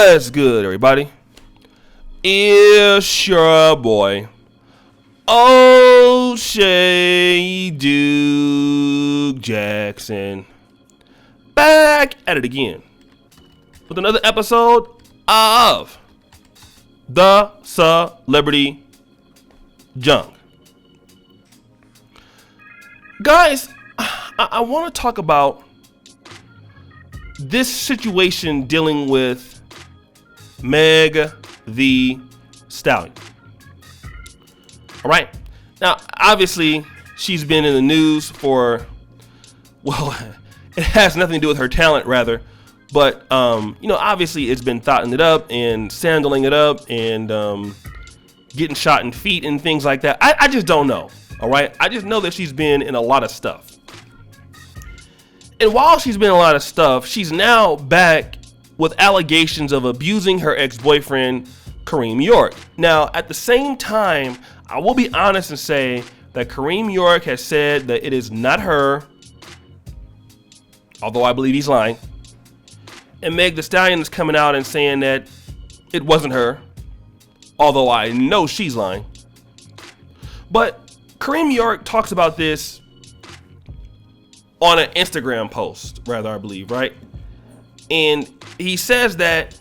What's good, everybody? It's your boy, O'Shea Duke Jackson, back at it again with another episode of the Celebrity Junk. Guys, I want to talk about this situation dealing with Meg Thee Stallion. All right. Now, obviously, she's been in the news for, well, it has nothing to do with her talent, rather. But, obviously, it's been thotting it up and sandaling it up and getting shot in feet and things like that. I just don't know. All right. I just know that she's been in a lot of stuff. And while she's been in a lot of stuff, she's now back with allegations of abusing her ex-boyfriend, Kareem York. Now, at the same time, I will be honest and say that Kareem York has said that it is not her, although I believe he's lying. And Meg Thee Stallion is coming out and saying that it wasn't her, although I know she's lying. But Kareem York talks about this on an Instagram post, rather, I believe, right? And he says that,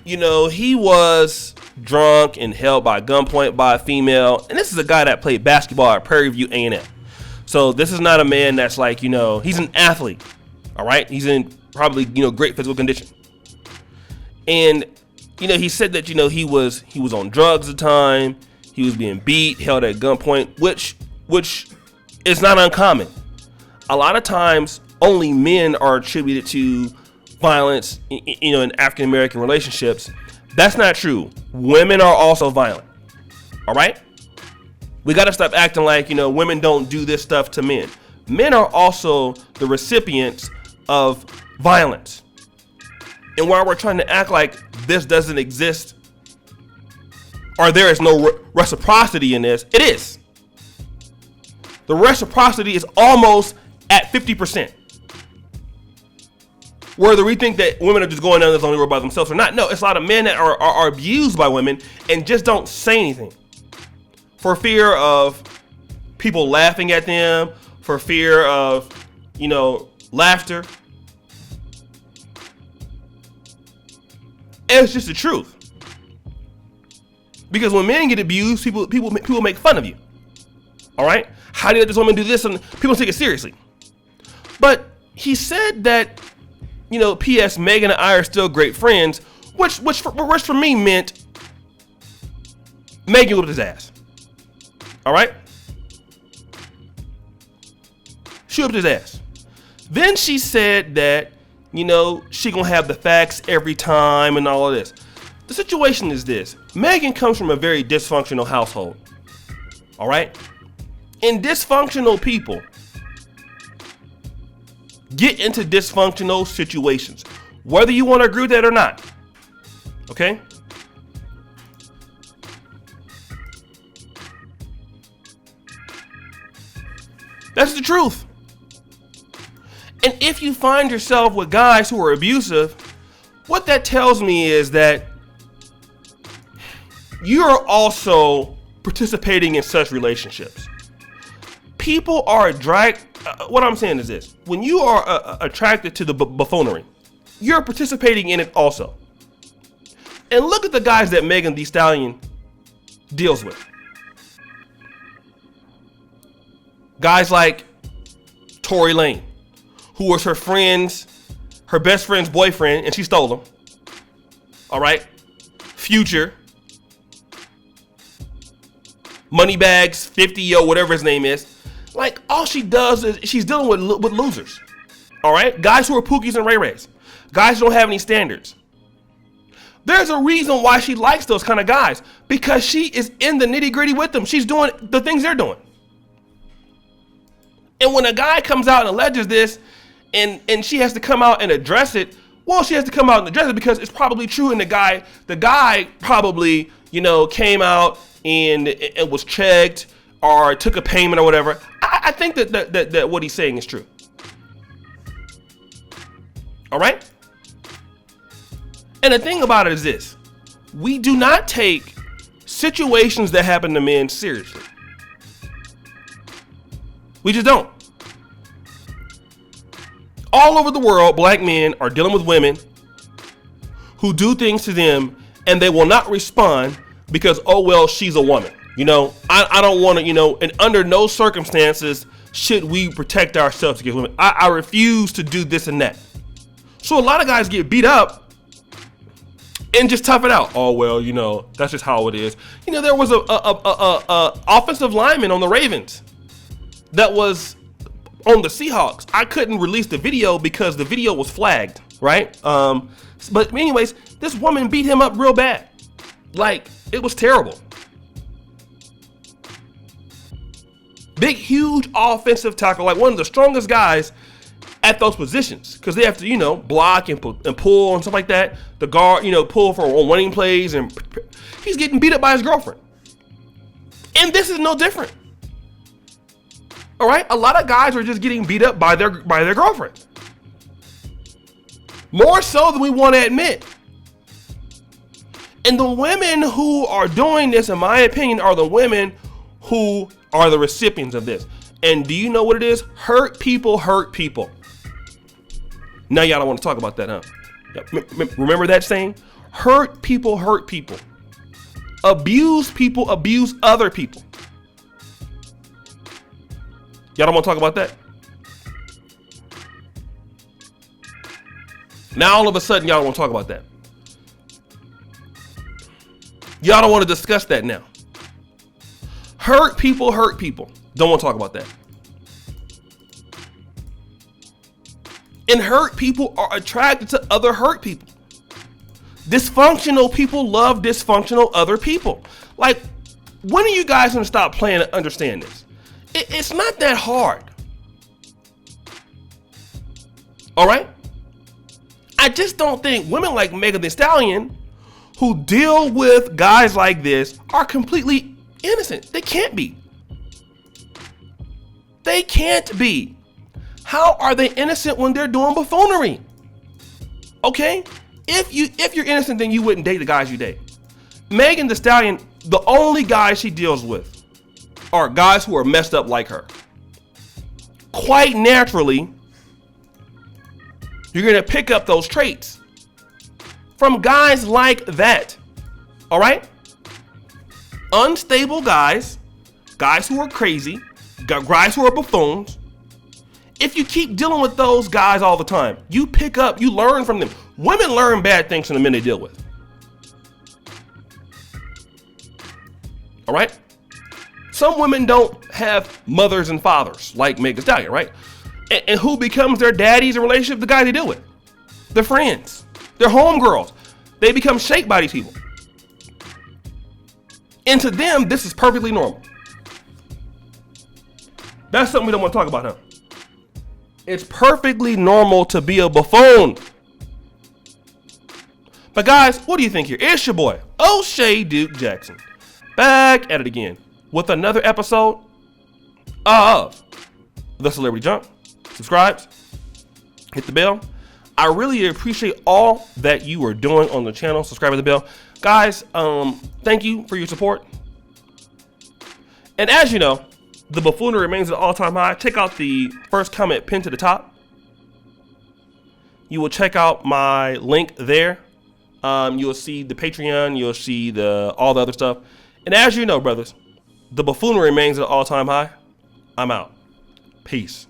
he was drunk and held by gunpoint by a female. And this is a guy that played basketball at Prairie View A&M. So this is not a man that's like, he's an athlete. All right. He's in probably, great physical condition. And, he said that, he was on drugs at the time. He was being beat, held at gunpoint, which is not uncommon. A lot of times only men are attributed to violence, in African-American relationships. That's not true. Women are also violent. All right? We got to stop acting like, women don't do this stuff to men. Men are also the recipients of violence. And while we're trying to act like this doesn't exist or there is no reciprocity in this, it is. The reciprocity is almost at 50%. Whether we think that women are just going down this only road by themselves or not. No, it's a lot of men that are abused by women and just don't say anything. For fear of people laughing at them, for fear of, laughter. And it's just the truth. Because when men get abused, people make fun of you. All right? How do you let this woman do this? And people take it seriously. But he said that, P.S. Megan and I are still great friends, which for me meant Megan whipped his ass. All right? She whipped his ass. Then she said that, she gonna have the facts every time and all of this. The situation is this. Megan comes from a very dysfunctional household. All right? And dysfunctional people get into dysfunctional situations, whether you want to agree with that or not. Okay? That's the truth. And if you find yourself with guys who are abusive, what that tells me is that you're also participating in such relationships. People are what I'm saying is this. When you are attracted to the buffoonery, you're participating in it also. And look at the guys that Megan Thee Stallion deals with. Guys like Tory Lane, who was her best friend's boyfriend, and she stole him. All right? Future. Moneybags, 50, whatever his name is. Like, all she does is she's dealing with losers. All right? Guys who are Pookies and Ray Rays. Guys who don't have any standards. There's a reason why she likes those kind of guys. Because she is in the nitty gritty with them. She's doing the things they're doing. And when a guy comes out and alleges this, and she has to come out and address it, well, she has to come out and address it because it's probably true. And the guy probably, came out and it was checked or took a payment or whatever. I think that what he's saying is true. All right? And the thing about it is this: we do not take situations that happen to men seriously. We just don't. All over the world, black men are dealing with women who do things to them, and they will not respond because, oh, well, she's a woman. You know, I don't want to, you know, and under no circumstances should we protect ourselves against women. I refuse to do this and that. So a lot of guys get beat up and just tough it out. Oh, well, you know, that's just how it is. You know, there was a offensive lineman on the Ravens that was on the Seahawks. I couldn't release the video because the video was flagged, right? But anyways, this woman beat him up real bad. Like, it was terrible. Big, huge offensive tackle, like one of the strongest guys at those positions, because they have to, you know, block and pull and stuff like that. The guard, you know, pull for winning plays, and he's getting beat up by his girlfriend. And this is no different. All right, a lot of guys are just getting beat up by their girlfriends. More so than we want to admit. And the women who are doing this, in my opinion, are the women who are the recipients of this. And do you know what it is? Hurt people hurt people. Now y'all don't want to talk about that, huh? Remember that saying? Hurt people hurt people. Abuse people abuse other people. Y'all don't want to talk about that? Now all of a sudden y'all don't want to talk about that. Y'all don't want to discuss that now. Hurt people hurt people. Don't want to talk about that. And hurt people are attracted to other hurt people. Dysfunctional people love dysfunctional other people. Like, when are you guys going to stop playing and understand this? It's not that hard. All right? I just don't think women like Megan Thee Stallion who deal with guys like this are completely innocent. They can't be. They can't be. How are they innocent when they're doing buffoonery? Okay? If you're innocent, then you wouldn't date the guys you date. Megan Thee Stallion, the only guys she deals with are guys who are messed up like her. Quite naturally, you're going to pick up those traits from guys like that. All right? Unstable guys, guys who are crazy, guys who are buffoons. If you keep dealing with those guys all the time, you pick up, you learn from them. Women learn bad things from the men they deal with. All right? Some women don't have mothers and fathers like Meg Thee Stallion, right? And who becomes their daddies in relationship? The guy they deal with. Their friends. Their homegirls. They become shaped by these people. And to them, this is perfectly normal. That's something we don't want to talk about, huh? It's perfectly normal to be a buffoon. But guys, what do you think here? It's your boy, O'Shea Duke Jackson, back at it again with another episode of The Celebrity Junk. Subscribe, hit the bell. I really appreciate all that you are doing on the channel. Subscribe to the bell. Guys, thank you for your support. And as you know, the buffoonery remains at an all-time high. Check out the first comment pinned to the top. You will check out my link there. You'll see the Patreon. You'll see all the other stuff. And as you know, brothers, the buffoonery remains at an all-time high. I'm out. Peace.